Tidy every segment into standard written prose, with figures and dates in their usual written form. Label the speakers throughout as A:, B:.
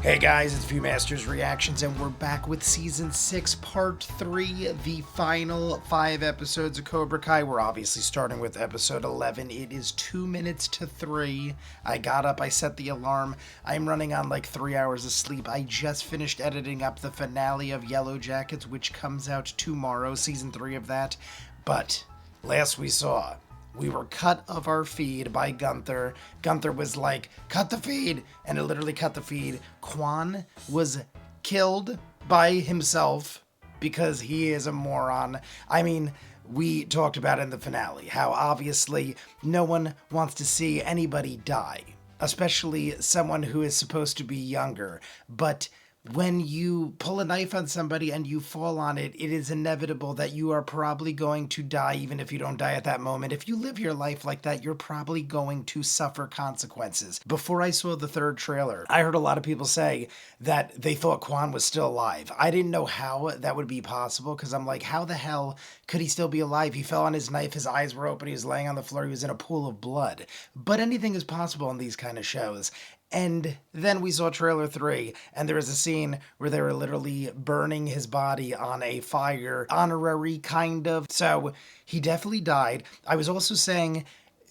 A: Hey guys, it's ViewMasters Reactions, and we're back with Season 6, Part 3, the final 5 episodes of Cobra Kai. We're obviously starting with Episode 11. It is 2 minutes to 3. I got up, I set the alarm. I'm running on like 3 hours of sleep. I just finished editing up the finale of Yellow Jackets, which comes out tomorrow, Season 3 of that. But last we saw, we were cut of our feed by Gunther. Gunther was like, cut the feed, and it literally cut the feed. Quan was killed by himself because he is a moron. I mean, we talked about in the finale how obviously no one wants to see anybody die, especially someone who is supposed to be younger. But when you pull a knife on somebody and you fall on it, it is inevitable that you are probably going to die, even if you don't die at that moment. If you live your life like that, you're probably going to suffer consequences. Before I saw the third trailer, I heard a lot of people say that they thought Quan was still alive. I didn't know how that would be possible, because I'm like, how the hell could he still be alive? He fell on his knife, his eyes were open, he was laying on the floor, he was in a pool of blood. But anything is possible in these kind of shows. And then we saw trailer 3, and there was a scene where they were literally burning his body on a fire, honorary kind of. So he definitely died. I was also saying,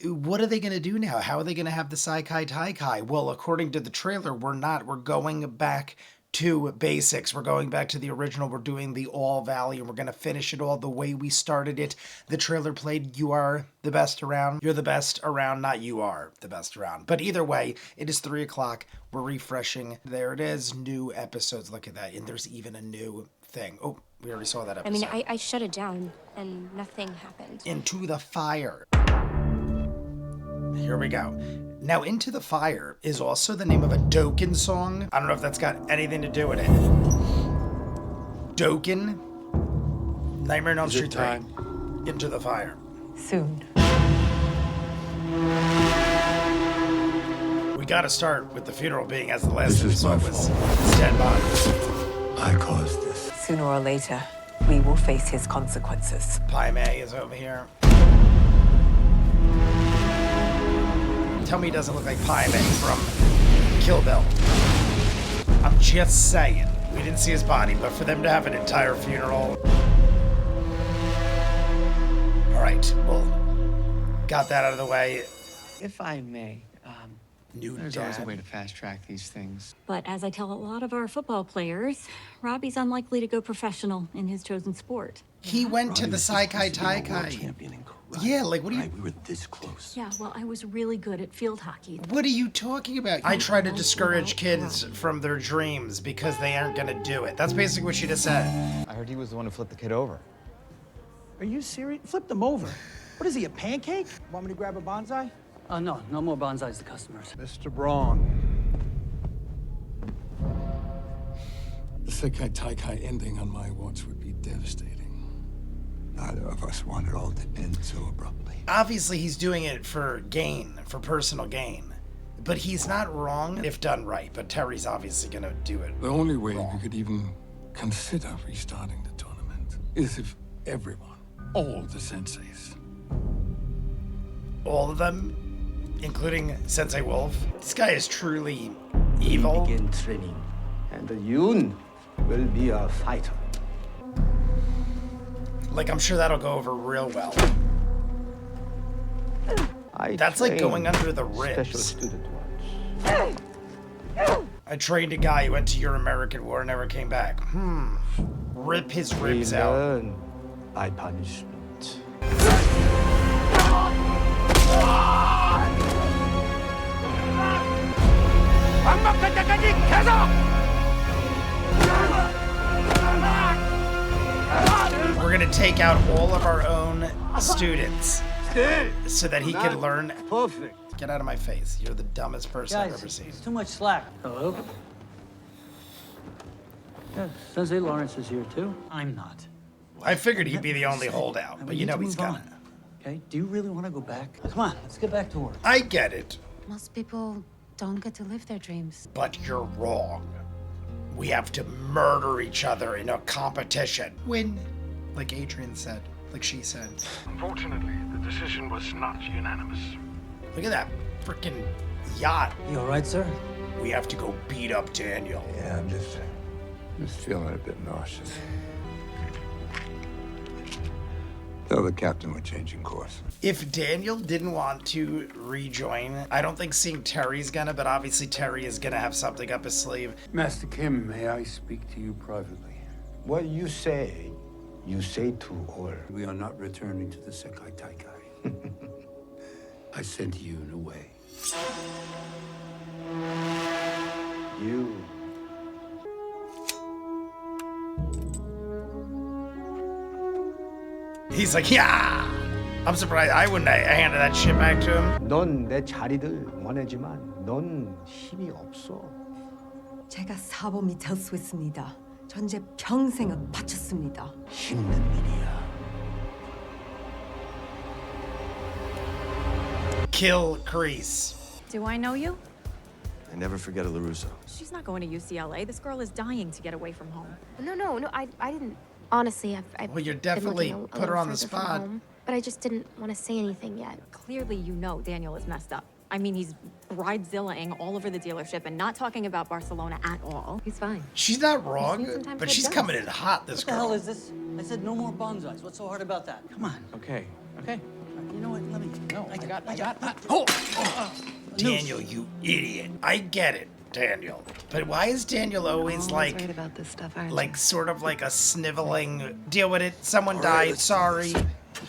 A: what are they going to do now? How are they going to have the Saikai Taikai? Well, according to the trailer, we're not. We're going back to basics. We're going back to the original. We're doing the All Valley, and we're going to finish it all the way we started it. The trailer played "You Are the Best Around." You're the best around, not you are the best around. But either way, it is 3 o'clock. We're refreshing. There it is. New episodes. Look at that. And there's even a new thing. Oh, we already saw that episode.
B: I mean, I shut it down and nothing happened.
A: Into the Fire. Here we go. Now, Into the Fire is also the name of a Dokken song. I don't know if that's got anything to do with it. Dokken, Nightmare on Elm Street 3, Into the Fire.
C: Soon.
A: We gotta start with the funeral being as the last thing we saw was his dead body.
D: I caused this.
C: Sooner or later, we will face his consequences.
A: Pai Mei is over here. Tell me he doesn't look like Pai Mei from Kill Bill. I'm just saying. We didn't see his body, but for them to have an entire funeral. All right, well, got that out of the way.
E: If I may, there's always a way to fast track these things.
B: But as I tell a lot of our football players, Robbie's unlikely to go professional in his chosen sport.
A: He went to the Saikai Taikai. Yeah, like, what are you...
D: We were this close.
B: Yeah, well, I was really good at field hockey.
A: What are you talking about? I try to discourage kids from their dreams because they aren't gonna do it. That's basically what she just said.
F: I heard he was the one who flipped the kid over.
G: Are you serious? Flipped him over. What is he, a pancake? Want me to grab a bonsai?
H: No more bonsais to customers.
D: Mr. Braun. The Sekai Taikai ending on my watch would be devastating. Neither of us want it all to end so abruptly.
A: Obviously, he's doing it for gain, for personal gain. But he's not wrong if done right. But Terry's obviously gonna do it.
D: The only way we could even consider restarting the tournament is if everyone, all the senseis.
A: All of them? Including Sensei Wolf. This guy is truly evil.
H: Begin training, and Yoon will be a fighter.
A: Like, I'm sure that'll go over real well. That's like going under the
H: Special
A: ribs.
H: student watch.
A: I trained a guy who went to your American War and never came back. Rip his ribs out.
H: Learn by punishment.
A: We're gonna take out all of our own students so that he can learn.
H: Perfect.
A: Get out of my face. You're the dumbest person I've ever seen.
H: It's too much slack. Hello? Yeah, Sensei Lawrence is here too. I'm not.
A: I figured he'd be the only holdout, but you know he's gonna.
H: Okay, do you really want to go back? Come on, let's get back to work.
A: I get it,
B: Most people don't get to live their dreams.
A: but you're wrong. We have to murder each other in a competition. Win, like Adrian said, like she said.
I: Unfortunately, the decision was not unanimous.
A: Look at that freaking yacht.
H: You all right, sir?
A: We have to go beat up Daniel.
D: Yeah, I'm just feeling a bit nauseous. Tell the captain we're changing course.
A: If Daniel didn't want to rejoin, I don't think seeing Terry's gonna, but obviously Terry is gonna have something up his sleeve.
J: Master Kim, may I speak to you privately?
H: What you say to all.
J: We are not returning to the Sekai Taikai. I sent Yoon away.
H: You.
A: He's like, yeah! I'm surprised I wouldn't have handed that shit back to him.
H: 넌 내 자리를 원하지만 넌 힘이 없어.
C: 제가 사범이 될 수 있습니다. 전제 평생을 바쳤습니다.
H: 힘든 일이야.
A: Kill Kreese.
B: Do I know you?
K: I never forget a LaRusso.
B: She's not going to UCLA. This girl is dying to get away from home.
L: No, I didn't. Honestly, I've
A: Well, you're
L: been
A: definitely
L: looking a
A: put her
L: little
A: on the
L: further from
A: spot.
L: home, but I just didn't want to say anything yet.
B: Clearly, you know Daniel is messed up. I mean, he's bridezilla-ing all over the dealership and not talking about Barcelona at all.
C: He's fine.
A: She's not wrong,
L: sometimes
A: but
L: it
A: she's
L: does.
A: coming in hot, this
G: What the hell
A: girl.
G: is this? I said no more bonsais. What's so hard about that? Come on.
E: Okay, okay.
G: You know what? Let me. No,
E: I got.
A: Daniel, you idiot. I get it, Daniel. But why is Daniel always like,
C: right about this stuff, aren't
A: like sort of like a sniveling, deal with it, someone died, sorry.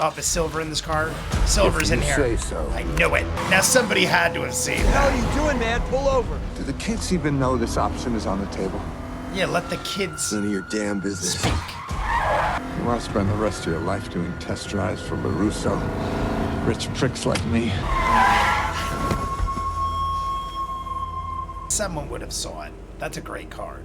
A: Oh, the silver in this car? Silver's in here.
D: Say so.
A: I knew it. Now somebody had to have seen
G: What
A: that.
G: are you doing, man? Pull over.
D: Do the kids even know this option is on the table?
A: Yeah, let the kids
K: None of your damn business.
A: speak.
D: You want to spend the rest of your life doing test drives for LaRusso? Rich pricks like me.
A: Someone would have saw it. That's a great card.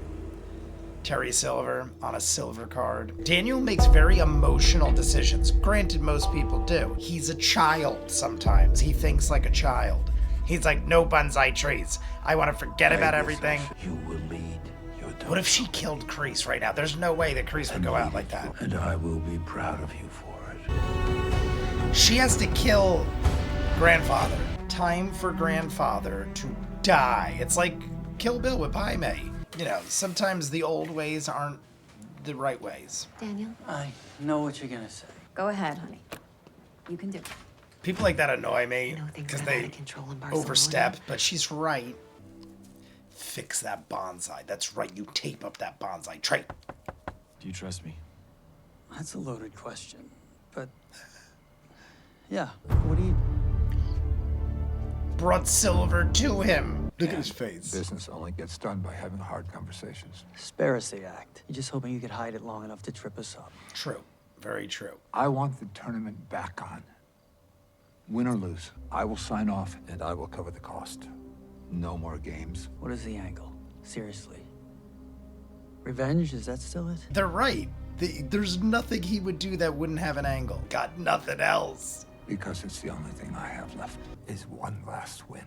A: Terry Silver on a silver card. Daniel makes very emotional decisions. Granted, most people do. He's a child sometimes. He thinks like a child. He's like, no bonsai trees. I want to forget about everything.
J: You will lead your daughter.
A: What if she killed Kreese right now? There's no way that Kreese would go out like that.
J: And I will be proud of you for it.
A: She has to kill grandfather. Time for grandfather to die. It's like Kill Bill with Pai Mei. You know, sometimes the old ways aren't the right ways.
B: Daniel,
G: I know what you're gonna say.
B: go ahead, honey. You can do it.
A: People like that annoy me
C: know things
A: because
C: got out
A: they
C: of control in Barcelona.
A: overstep, but she's right. Fix that bonsai. That's right, you tape up that bonsai. Try.
K: Do you trust me?
G: That's a loaded question, but yeah. What do you?
A: Brought silver to him. Look at his face.
D: Business only gets done by having hard conversations.
G: Conspiracy act. You're just hoping you could hide it long enough to trip us up.
A: True. Very true.
D: I want the tournament back on. Win or lose, I will sign off and I will cover the cost. No more games.
G: What is the angle? Seriously. Revenge? Is that still it?
A: They're right. There's nothing he would do that wouldn't have an angle. Got nothing else.
D: Because it's the only thing I have left is one last win.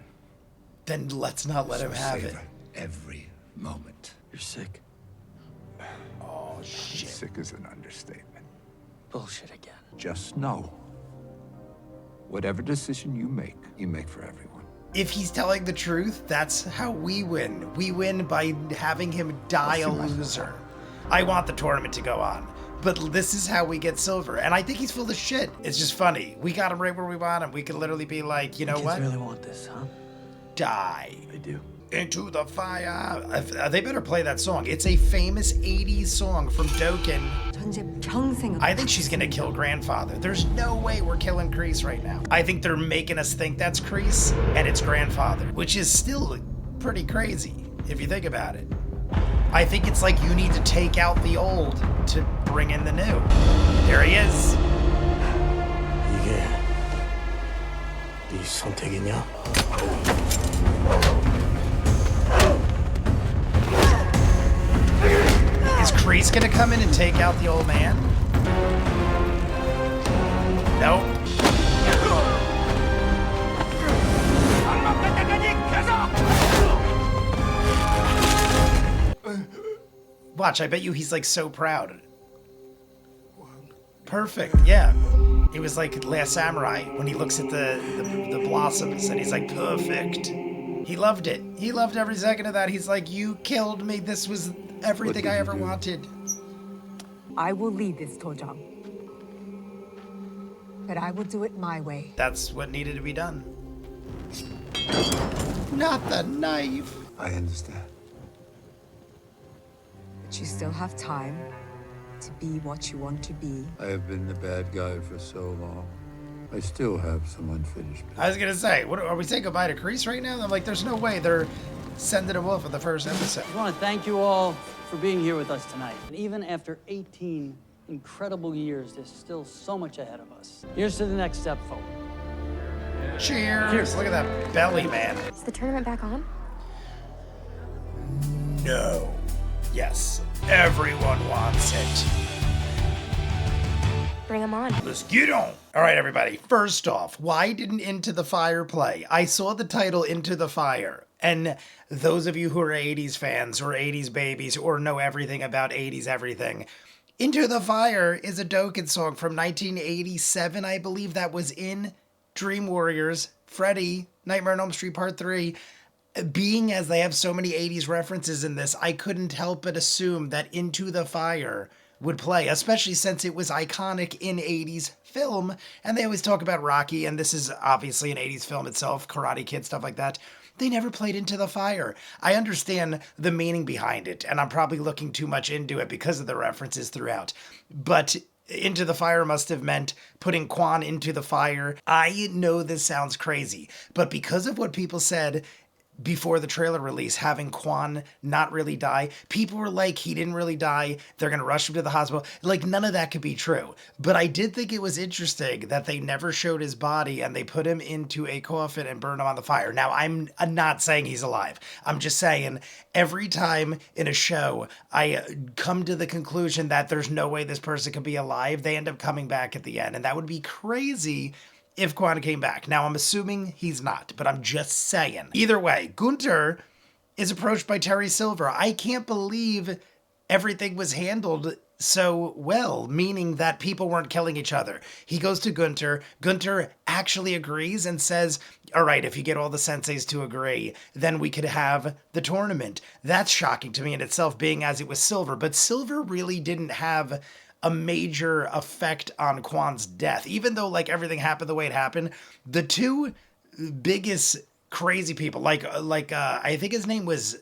A: Then let's not let him have it.
D: Savor every moment.
G: You're sick.
A: Oh, shit.
D: Sick is an understatement.
G: Bullshit again.
D: Just know, whatever decision you make for everyone.
A: If he's telling the truth, that's how we win. We win by having him die a loser. I want the tournament to go on, but this is how we get silver. And I think he's full of shit. It's just funny. We got him right where we want him. We could literally be like, you know
G: Kids
A: what?
G: really want this, huh?
A: Die.
G: They do.
A: Into the fire. They better play that song. It's a famous 80s song from Dokken.
C: 전제 평생을
A: I think she's gonna kill grandfather. There's no way we're killing Kreese right now. I think they're making us think that's Kreese and it's grandfather, which is still pretty crazy if you think about it. I think it's like you need to take out the old to bring in the new. There he is.
K: 이게 네 선택이냐?
A: Is Kreese gonna come in and take out the old man? Nope. Watch, I bet you he's like so proud. Perfect, yeah. It was like Last Samurai when he looks at the blossoms and he's like, perfect. He He loved it. He loved every second of that. He's like, you killed me. This was everything I ever wanted.
C: I will lead this dojang. But I will do it my way.
A: That's what needed to be done. Not the knife.
D: I understand.
C: But you still have time to be what you want to be.
D: I have been the bad guy for so long. I still have some unfinished business.
A: I was gonna say, what are we saying goodbye to Kreese right now? I'm like, there's no way they're sending him off for the first episode.
M: I want to thank you all for being here with us tonight. And even after 18 incredible years, there's still so much ahead of us. Here's to the next step forward.
A: Cheers.
M: Cheers.
A: Look at that belly, man.
L: Is the tournament back on?
A: No. Yes. Everyone wants it.
L: Bring them on.
A: Let's get on. All right, everybody. First off, why didn't Into the Fire play? I saw the title Into the Fire. And those of you who are 80s fans or 80s babies or know everything about 80s everything, Into the Fire is a Dokkan song from 1987. I believe that was in Dream Warriors, Freddy, Nightmare on Elm Street Part 3. Being as they have so many 80s references in this, I couldn't help but assume that Into the Fire would play, especially since it was iconic in 80s film. And they always talk about Rocky, and this is obviously an 80s film itself, Karate Kid, stuff like that. They never played Into the Fire. I understand the meaning behind it, and I'm probably looking too much into it because of the references throughout. But Into the Fire must have meant putting Quan into the fire. I know this sounds crazy, but because of what people said before the trailer release, having Quan not really die, people were like, he didn't really die, they're gonna rush him to the hospital. Like, none of that could be true. But I did think it was interesting that they never showed his body and they put him into a coffin and burned him on the fire. Now, I'm not saying he's alive. I'm just saying every time in a show I come to the conclusion that there's no way this person could be alive, they end up coming back at the end. And that would be crazy if Quan came back. Now, I'm assuming he's not, but I'm just saying. Either way, Gunter is approached by Terry Silver. I can't believe everything was handled so well, meaning that people weren't killing each other. He goes to Gunter. Gunter actually agrees and says, all right, if you get all the senseis to agree, then we could have the tournament. That's shocking to me in itself, being as it was Silver. But Silver really didn't have a major effect on Quan's death. Even though, like, everything happened the way it happened, the two biggest crazy people, I think his name was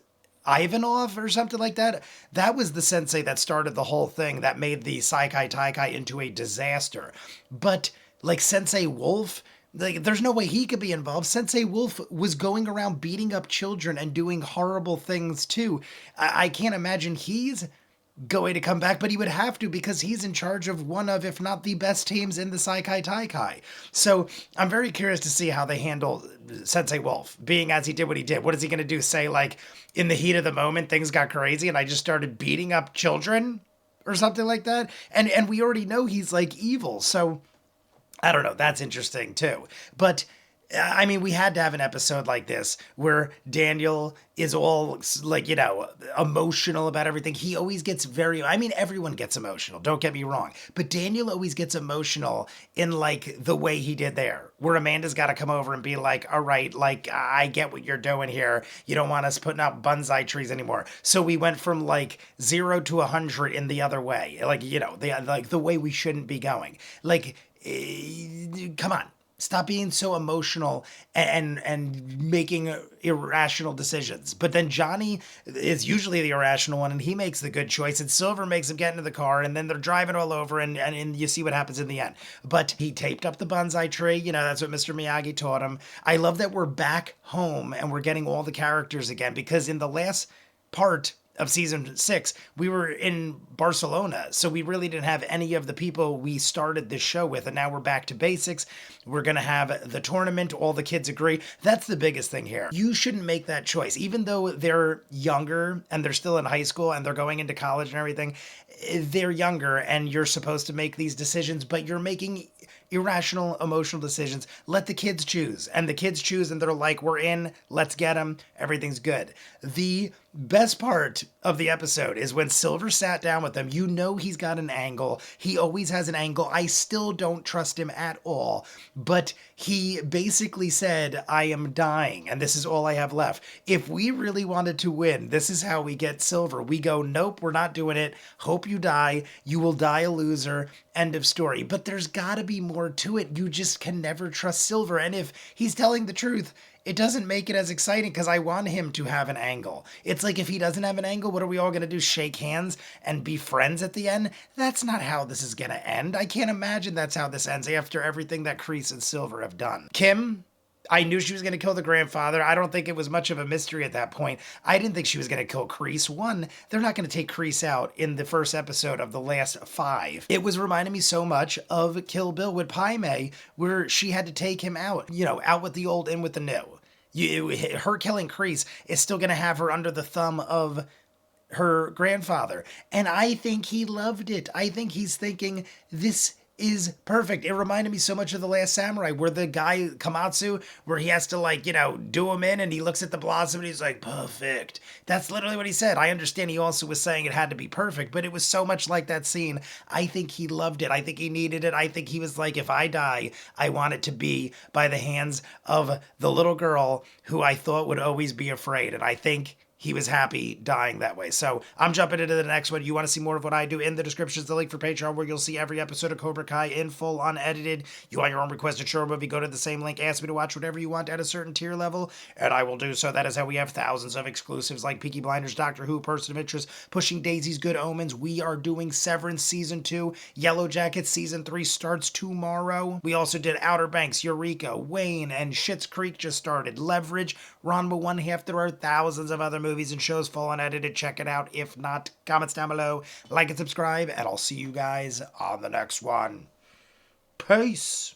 A: Ivanov or something like that. That was the sensei that started the whole thing that made the Saikai Taikai into a disaster. But, like, Sensei Wolf, like, there's no way he could be involved. Sensei Wolf was going around beating up children and doing horrible things, too. I can't imagine he's going to come back, but he would have to because he's in charge of one of, if not the best teams in the Saikai Taikai. So I'm very curious to see how they handle Sensei Wolf, being as he did what he did. What is he going to do? Say, like, in the heat of the moment, things got crazy and I just started beating up children or something like that? And we already know he's, like, evil. So I don't know. That's interesting, too. But I mean, we had to have an episode like this where Daniel is all, like, you know, emotional about everything. He always gets everyone gets emotional, don't get me wrong. But Daniel always gets emotional in, like, the way he did there, where Amanda's got to come over and be like, all right, like, I get what you're doing here. You don't want us putting out bonsai trees anymore. So we went from, like, 0 to 100 in the other way. Like, you know, the way we shouldn't be going. Like, come on. Stop being so emotional and making irrational decisions. But then Johnny is usually the irrational one, and he makes the good choice, and Silver makes him get into the car, and then they're driving all over, and you see what happens in the end. But he taped up the bonsai tree. You know, that's what Mr. Miyagi taught him. I love that we're back home, and we're getting all the characters again, because in the last part of season 6, we were in Barcelona, so we really didn't have any of the people we started this show with, and now we're back to basics. We're gonna have the tournament, all the kids agree. That's the biggest thing here. You shouldn't make that choice, even though they're younger and they're still in high school and they're going into college and everything. They're younger and you're supposed to make these decisions, but you're making irrational, emotional decisions. Let the kids choose, and the kids choose, and they're like, we're in, let's get them, everything's good. The Best part of the episode is when Silver sat down with him. You know he's got an angle. He always has an angle. I still don't trust him at all. But he basically said, I am dying, and this is all I have left. If we really wanted to win, this is how we get Silver. We go, nope, we're not doing it. Hope you die. You will die a loser. End of story. But there's got to be more to it. You just can never trust Silver. And if he's telling the truth, it doesn't make it as exciting because I want him to have an angle. It's like if he doesn't have an angle, what are we all going to do? Shake hands and be friends at the end? That's not how this is going to end. I can't imagine that's how this ends after everything that Kreese and Silver have done. Kim, I knew she was going to kill the grandfather. I don't think it was much of a mystery at that point. I didn't think she was going to kill Kreese. One, they're not going to take Kreese out in the first episode of the last 5. It was reminding me so much of Kill Bill with Pai Mei, where she had to take him out, out with the old, in with the new. Her killing Kreese is still going to have her under the thumb of her grandfather. And I think he loved it. I think he's thinking, this is perfect. It reminded me so much of The Last Samurai, where the guy, Kamatsu, where he has to do him in, and he looks at the blossom and he's like, perfect. That's literally what he said. I understand he also was saying it had to be perfect, but it was so much like that scene. I think he loved it. I think he needed it. I think he was like, if I die, I want it to be by the hands of the little girl who I thought would always be afraid. And I think he was happy dying that way. So I'm jumping into the next one. You want to see more of what I do? In the description is the link for Patreon, where you'll see every episode of Cobra Kai in full, unedited. You want your own requested short movie, go to the same link, ask me to watch whatever you want at a certain tier level, and I will do so. That is how we have thousands of exclusives like Peaky Blinders, Doctor Who, Person of Interest, Pushing Daisies, Good Omens. We are doing Severance Season 2. Yellow Jackets Season 3 starts tomorrow. We also did Outer Banks, Eureka, Wayne, and Schitt's Creek just started. Leverage, Ranma 1/2. There are thousands of other movies and shows full unedited. Check it out. If not, comments down below, like and subscribe, and I'll see you guys on the next one. Peace.